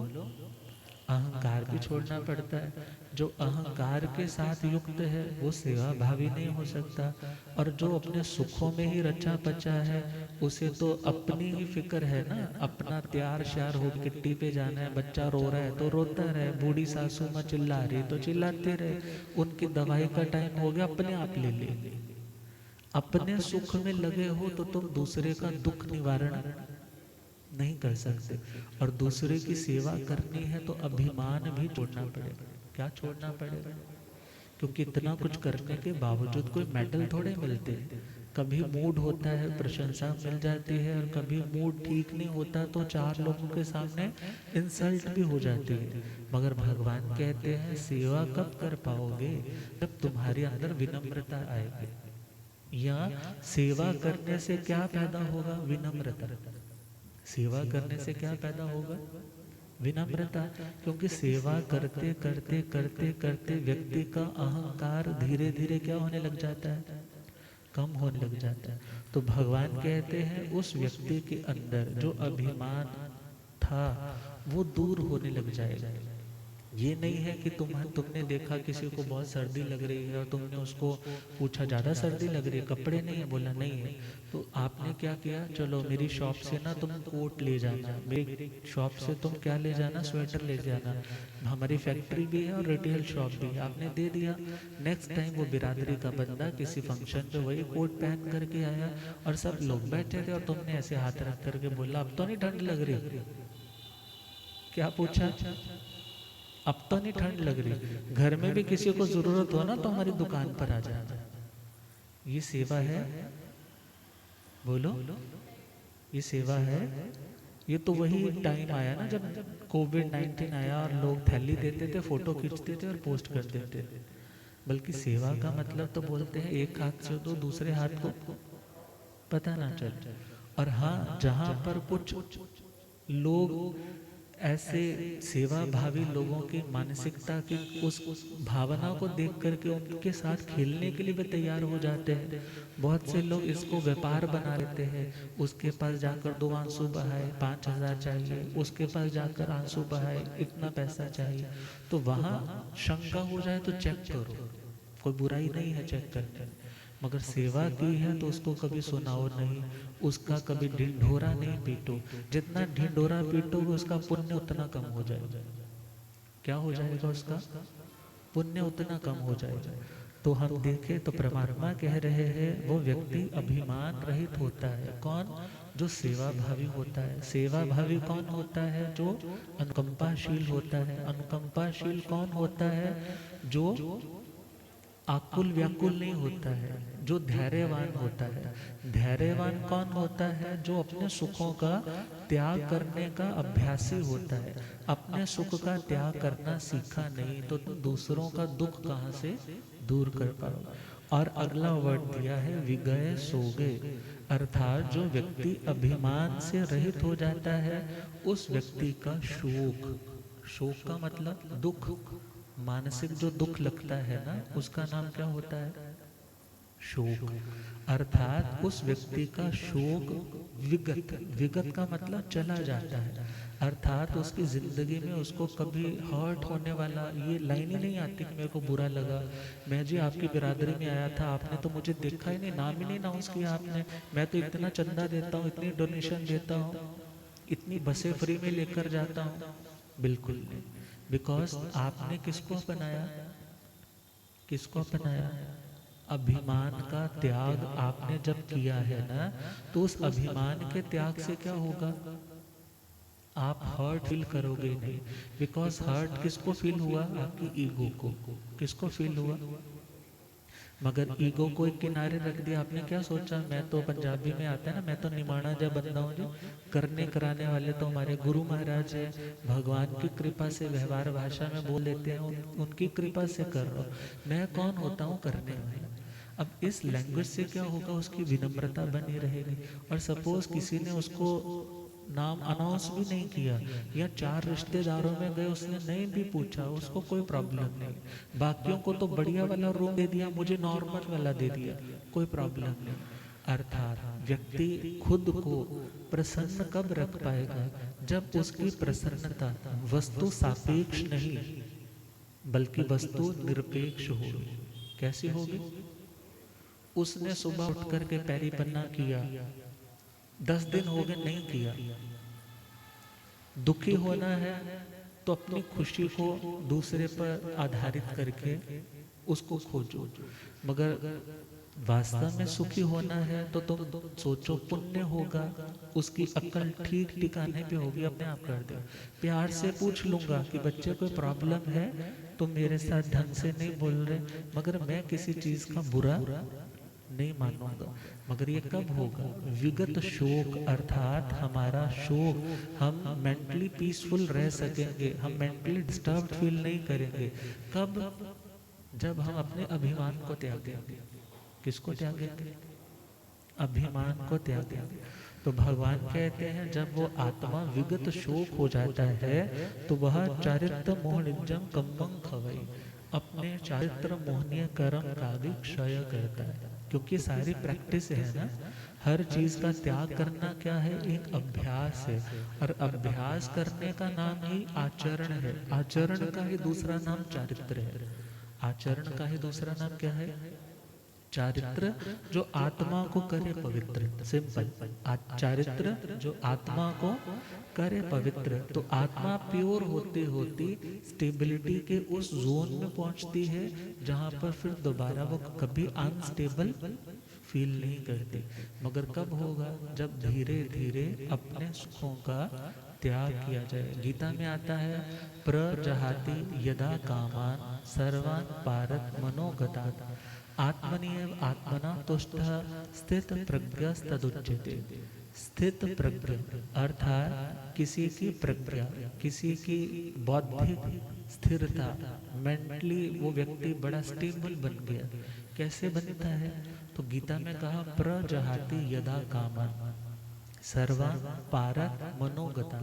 अहंकार भी छोड़ना पड़ता है। जो अहंकार के साथ युक्त है वो सेवा भावी नहीं हो सकता, और जो अपने सुखों में ही रचा पचा है उसे तो अपनी ही फिक्र है ना, अपना तैयार श्यार हो किट्टी पे जाना है, बच्चा रो रहा है तो रोता रहे, बूढ़ी सासू माँ चिल्ला रही तो चिल्लाते रहे, उनकी दवाई का टाइम हो गया अपने आप ले ले। अपने सुख में लगे हो तो तुम दूसरे का दुख निवारण नहीं कर सकते, और दूसरे की सेवा करनी है तो अभिमान भी छोड़ना पड़ेगा। क्या छोड़ना पड़ेगा? क्योंकि इतना कुछ करने के बावजूद कोई मेडल थोड़े मिलते हैं। कभी मूड होता है प्रशंसा मिल जाती है, और कभी मूड ठीक नहीं होता तो चार लोगों के सामने इंसल्ट भी हो जाती है। मगर भगवान कहते हैं सेवा कब कर पाओगे? जब तुम्हारे अंदर विनम्रता आएगी। या सेवा करने से क्या पैदा होगा? विनम्रता। सेवा करने से क्या पैदा होगा? विनम्रता। क्योंकि सेवा करते करते करते करते व्यक्ति का अहंकार धीरे धीरे क्या होने लग जाता है? कम होने लग जाता है। तो भगवान कहते हैं उस व्यक्ति के अंदर जो अभिमान था वो दूर होने लग जाएगा। ये नहीं है कि तुमने देखा किसी को बहुत सर्दी लग रही है और तुमने उसको पूछा ज़्यादा सर्दी लग रही है, कपड़े नहीं है, बोला नहीं है, तो आपने क्या किया? चलो मेरी शॉप से ना तुम कोट ले जाना, मेरी शॉप से तुम क्या ले जाना? स्वेटर ले जाना, हमारी फैक्ट्री भी है और रिटेल शॉप भी है, आपने दे दिया। नेक्स्ट टाइम वो बिरादरी का बंदा किसी फंक्शन पे वही कोट पहन करके आया और सब लोग बैठे थे और तुमने ऐसे हाथ रख करके बोला अब तो नहीं ठंड लग रही? क्या पूछा? अब तो नहीं ठंड लग रही। घर में भी किसी को जरूरत हो ना तो हमारी दुकान पर आ जाना। ये सेवा है? बोलो, ये सेवा है? ये तो वही टाइम आया ना जब कोविड-19 आया और लोग थैली देते थे, फोटो खींचते थे और पोस्ट कर देते थे। बल्कि सेवा का मतलब तो बोलते हैं एक हाथ से दो, दूसरे हाथ को पता ना चले। और हाँ, जहाँ पर कुछ लोग ऐसे सेवा भावी लोगों की मानसिकता की उस भावना को देख करके उनके साथ खेलने के लिए भी तैयार हो जाते हैं। बहुत से लोग इसको व्यापार बना लेते हैं। उसके पास जाकर 2 आंसू बहाए 5,000 चाहिए, उसके पास जाकर आंसू बहाए इतना पैसा चाहिए। तो वहाँ शंका हो जाए तो चेक करो, कोई बुराई नहीं है चेक करने, मगर सेवा की है तो उसको कभी सुनाओ नहीं, उसका कभी ढिंढोरा नहीं पीटो। जितना ढिंढोरा पीटोगे उसका पुण्य उतना कम हो जाएगा। क्या हो जाएगा? उसका पुण्य उतना कम हो जाएगा। तो हम देखें तो परमात्मा कह रहे हैं वो व्यक्ति अभिमान रहित होता है। कौन? जो सेवा भावी होता है। सेवा भावी कौन होता है? जो अनुकंपाशील होता है। अनुकंपाशील कौन होता है? जो आकुल व्याकुल नहीं होता है, जो धैर्यवान होता है। धैर्यवान कौन होता है? जो अपने सुखों का त्याग करने का अभ्यासी होता है। अपने सुख का त्याग करना सीखा नहीं तो दूसरों का दुख कहाँ से दूर कर पाओ। और अगला वर्ड दिया है विगय सोगे, अर्थात जो व्यक्ति अभिमान से रहित हो जाता है उस व्यक्ति का शोक, शोक का मतलब दुख, मानसिक जो दुख लगता है ना उसका नाम क्या होता है? शोक। अर्थात उस व्यक्ति का शोक विगत, विगत का मतलब चला जाता है। अर्थात उसकी जिंदगी में उसको कभी हर्ट होने वाला ये लाइन ही नहीं आती कि मेरे को बुरा लगा, मैं जी आपकी बिरादरी में आया था, आपने तो मुझे देखा ही नहीं, नाम ही नहीं अनाउंस किया आपने, मैं तो इतना चंदा देता हूँ, इतनी डोनेशन देता हूँ, इतनी बसें फ्री में लेकर जाता हूँ। बिल्कुल नहीं। बिकॉज आपने किसको अपनाया? किसको अपनाया? अभिमान का त्याग आपने जब किया है ना, तो उस अभिमान के त्याग से क्या होगा, आप हर्ट फील करोगे नहीं। बिकॉज हर्ट किसको फील हुआ, आपकी ईगो को। किसको फील हुआ, मगर ईगो को एक किनारे रख दिया। आपने क्या सोचा, मैं तो, पंजाबी में आता है ना, मैं तो निमाणा जा बंदा हूँ जी, करने कराने वाले तो हमारे गुरु महाराज है, भगवान की कृपा से व्यवहार भाषा में बोल लेते हैं, उनकी कृपा से कर रहा हूँ, मैं कौन होता हूँ करने वाला। अब इस लैंग्वेज से क्या होगा, उसकी विनम्रता बनी रहेगी। और सपोज किसी ने उसको नाम अनाउंस भी नहीं किया, या 4 रिश्तेदारों में गए, उसने नहीं भी पूछा, उसको कोई प्रॉब्लम नहीं। बाकियों को तो बढ़िया वाला रूम दे दिया, मुझे नॉर्मल वाला दे दिया, कोई प्रॉब्लम नहीं। अर्थात व्यक्ति खुद को प्रसन्न कब रख पाएगा, जब उसकी प्रसन्नता वस्तु सापेक्ष नहीं बल्कि वस्तु निरपेक्ष होगी। कैसी होगी, उसने सुबह उठ करके पैरी पन्ना किया, 10 दिन हो गए नहीं किया, दुखी होना है तो अपनी खुशी को दूसरे पर आधारित करके उसको खोजो। मगर वास्तव में सुखी होना है तो तुम सोचो पुण्य होगा, उसकी अक्ल ठीक ठिकाने पे होगी, अपने आप कर दे। प्यार से पूछ लूंगा कि बच्चे कोई प्रॉब्लम है, तुम मेरे साथ ढंग से नहीं बोल रहे, मगर मैं किसी चीज का बुरा नहीं मानूंगा। मगर ये कब होगा, विगत शोक, अर्थात हमारा शोक, हम मेंटली पीसफुल रह सकेंगे, हम मेंटली डिस्टर्ब फील नहीं करेंगे। कब, जब हम अपने अभिमान को त्यागेंगे। किसको त्यागेंगे, अभिमान को त्यागेंगे। तो भगवान कहते हैं जब वो आत्मा विगत शोक हो जाता है तो वह चारित्र मोहनिजम कम्बं खवई, अपने चारित्र मोहनीय कर्म का भी क्षय करता है। क्योंकि सारी प्रैक्टिस है ना, हर चीज का त्याग करना क्या है, एक अभ्यास है। और अभ्यास करने का नाम ही आचरण है, आचरण का ही दूसरा नाम चारित्र है। आचरण का ही दूसरा नाम क्या है, चारित्र, जो आत्मा को करे पवित्र। सिंपल, चारित्र जो आत्मा को करे पवित्र। तो आत्मा प्योर होते होती स्टेबिलिटी के उस जोन में पहुंचती है जहां पर फिर दोबारा वो कभी अनस्टेबल फील नहीं करती। मगर कब होगा, जब धीरे धीरे अपने सुखों का त्याग किया जाए। गीता में आता है, प्रजहाति यदा कामान सर्वान पारत मनोगतात् आत्मनियव आत्मना तुष्ट स्थित प्रज्ञस्तदुच्यते। स्थित प्रज्ञ अर्थात किसी की प्रज्ञा, किसी की बौद्धिक स्थिरता, मेंटली वो व्यक्ति बड़ा स्टेबल बन गया। कैसे बनता है, तो गीता में कहा प्रजहाति यदा कामन सर्वा पारत मनोगता।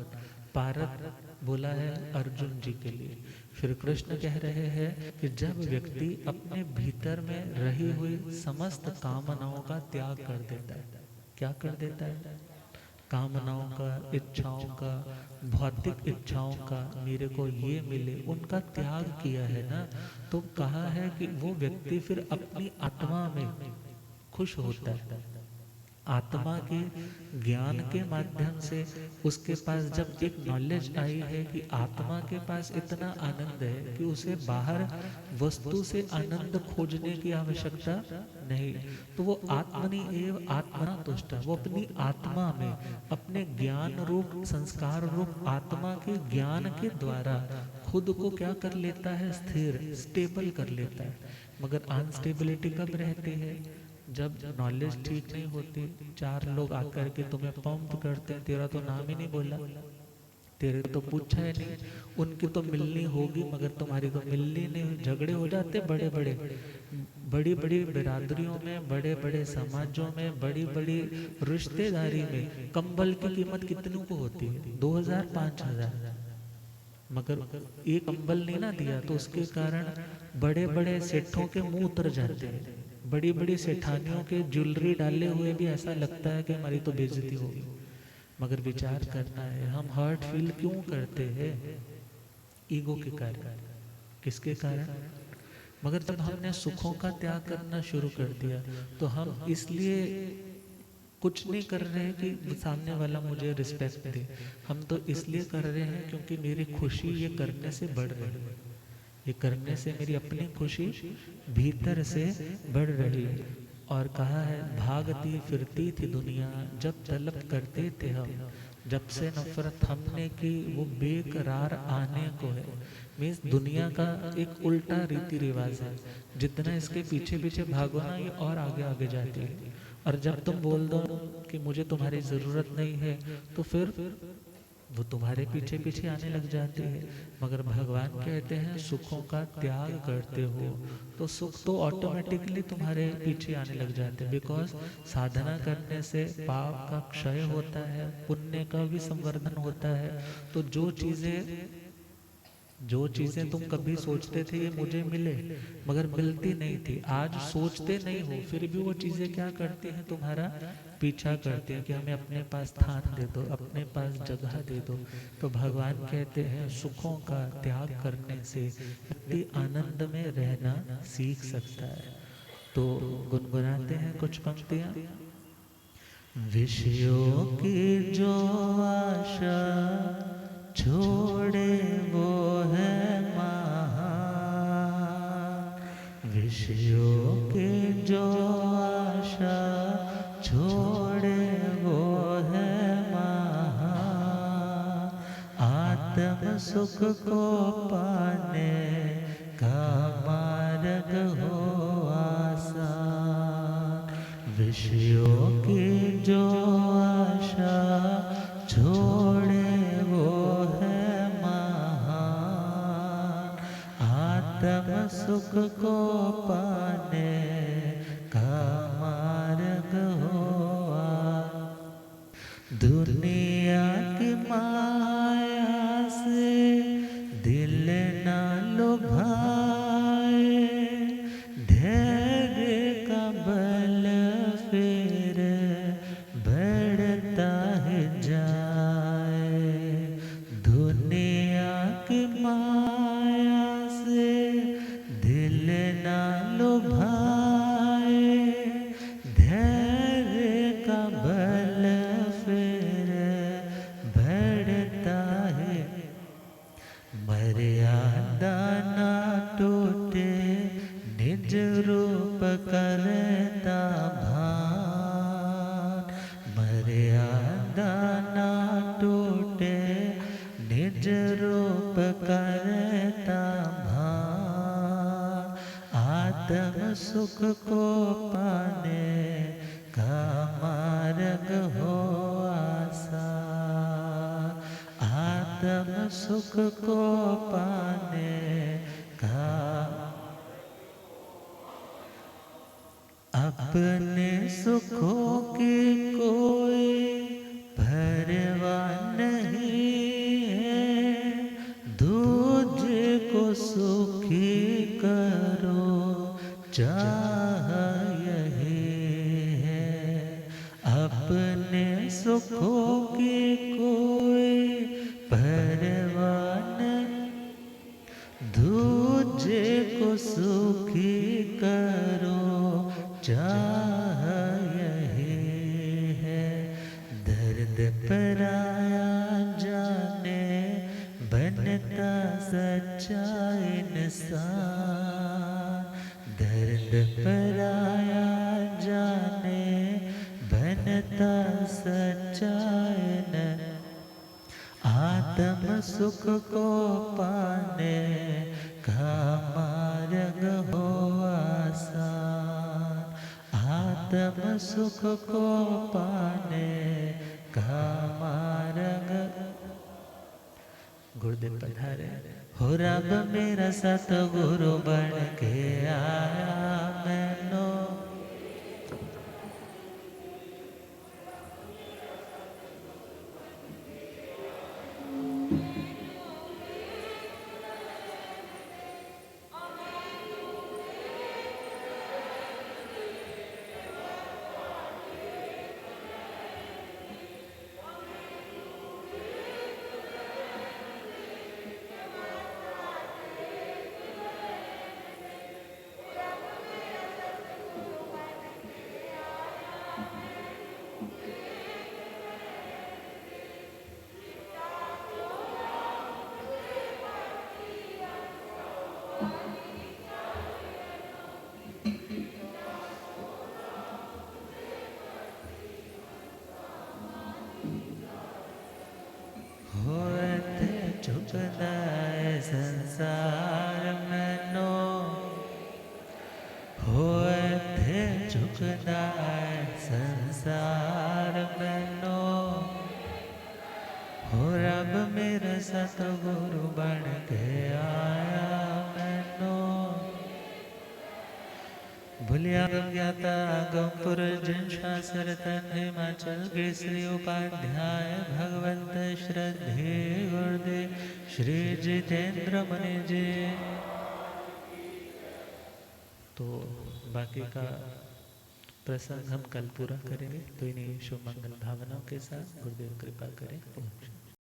पारत बोला है अर्जुन जी के लिए। फिर कृष्ण कह रहे हैं कि जब व्यक्ति अपने भीतर में रही हुई समस्त कामनाओं का त्याग कर देता है। क्या कर देता है, कामनाओं का, इच्छाओं का, भौतिक इच्छाओं का, मेरे को ये मिले, उनका त्याग किया है ना, तो कहा है कि वो व्यक्ति फिर अपनी आत्मा में खुश होता है। आत्मा के ज्ञान के माध्यम से उसके पास जब एक नॉलेज आई है कि आत्मा के पास इतना आनंद है कि उसे बाहर वस्तु से आनंद खोजने की आवश्यकता नहीं, तो वो आत्मनि एव आत्मना तुष्ट, वो अपनी आत्मा में अपने ज्ञान रूप, संस्कार रूप आत्मा के ज्ञान के द्वारा खुद को क्या कर लेता है, स्थिर, स्टेबल कर लेता है। मगर अनस्टेबिलिटी कब रहती है, जब नॉलेज ठीक नहीं होती। 4 लोग आकर के तुम्हें पंप करते हैं, तेरा तो नाम ही नहीं बोला, तेरे तो पूछा है नहीं, उनकी तो मिलनी होगी मगर तुम्हारी तो मिलनी नहीं। झगड़े हो जाते बड़े बड़े, बड़ी बड़ी बिरादरियों में, बड़े बड़े समाजों में, बड़ी बड़ी रिश्तेदारी में कंबल की कीमत कितनों को होती है, 2000-5000, मगर एक कंबल नहीं ना दिया तो उसके कारण बड़े बड़े सेठों के मुंह उतर जाते हैं। बड़ी बड़ी सेठानियों के ज्वेलरी डाले हुए भी ऐसा लगता है कि हमारी तो बेइज्जती होगी। मगर विचार करना है, हम हर्ट फील क्यों करते हैं, ईगो के कारण। किसके कारण, मगर जब हमने सुखों का त्याग करना शुरू कर दिया तो हम इसलिए कुछ नहीं कर रहे हैं कि सामने वाला मुझे रिस्पेक्ट दे, हम तो इसलिए कर रहे हैं क्योंकि मेरी खुशी ये करने से बढ़ रही है। ये करने से मेरी अपनी खुशी भीतर से बढ़ रही है। और कहा है, भागती फिरती थी दुनिया जब तलब करते थे हम, जब से नफरत हमने की वो बेकरार आने को है। मीन्स दुनिया का एक उल्टा रीति रिवाज है, जितना इसके पीछे पीछे भागो ना ये और आगे आगे जाती है। और जब तुम बोल दो कि मुझे तुम्हारी ज़रूरत नहीं है, तो फिर वो तुम्हारे पीछे पीछे आने लग जाती है। मगर भगवान कहते हैं सुखों का त्याग करते हो तो सुख तो ऑटोमेटिकली तुम्हारे पीछे आने लग जाते हैं। बिकॉज साधना करने से पाप का क्षय होता है, पुण्य का भी संवर्धन होता है। तो जो चीज़ें तुम कभी सोचते थे ये मुझे मिले, मगर मिलती नहीं थी, आज सोचते नहीं हो, फिर भी वो चीज़ें क्या करती हैं, तुम्हारा पीछा करती हैं कि हमें अपने पास स्थान दे दो, अपने पास जगह दे दो। तो भगवान कहते हैं सुखों का त्याग करने से व्यक्ति आनंद में रहना सीख सकता है। तो गुनगुनाते हैं कुछ पंक्तियाँ। विषयों की जो आशा छोड़े वो है महान। विषयों की जो आशा छोड़े वो है महान। आत्म सुख को पाने का मार्ग हो आसान। विषयों की जो आशा छोड़े वो है महान। आत्म सुख को पाने का मार्ग हो आसान। दुनिया की माया से दिल ना लुभाए, धैर्य का बल फिर बढ़ता है जाए। दुनिया की माया से दिल ना लुभाए, धैर्य का बल फिर बढ़ता है। मर्यादा ना टूटे निज रूप करता भान। मर्यादा ना टूटे निज रूप करता भान। आत्म सुख को पाने का मार्ग हो आसान। आत्म सुख को पाने का अपने सुखों की कोई परवाह नहीं है। दूजे को सुखी करो चाह यही है। अपने सुखों की कोई परवाह नहीं, दूजे को सुखी करो चाह यही है। दर्द पराया जाने बनता सच्चा इंसान। दर्द पराया जाने बनता सच्चा इंसान। आत्म सुख को पाने का मार्ग हो आसान। आत्म सुख को पाने का मार्ग। गुरुदेव पधारे। हो रब मेरा सतगुरु बन के आया मैनो। झुकदाए संसार मैनो होए थे झुकदाए संसार मैनो हो रब मेरा सतगुरु बन के आया मैनो भूलिया ज्ञाता गंपुर जिन शास्त्र तन हिमाचल केसरी उपाध्याय भगवंत श्रद्धे गुरुदेव श्री जितेंद्र मुनि जी। तो बाकी का प्रसंग हम कल पूरा करेंगे। तो इन्हीं शुभ मंगल भावनाओं के साथ गुरुदेव कृपा करें।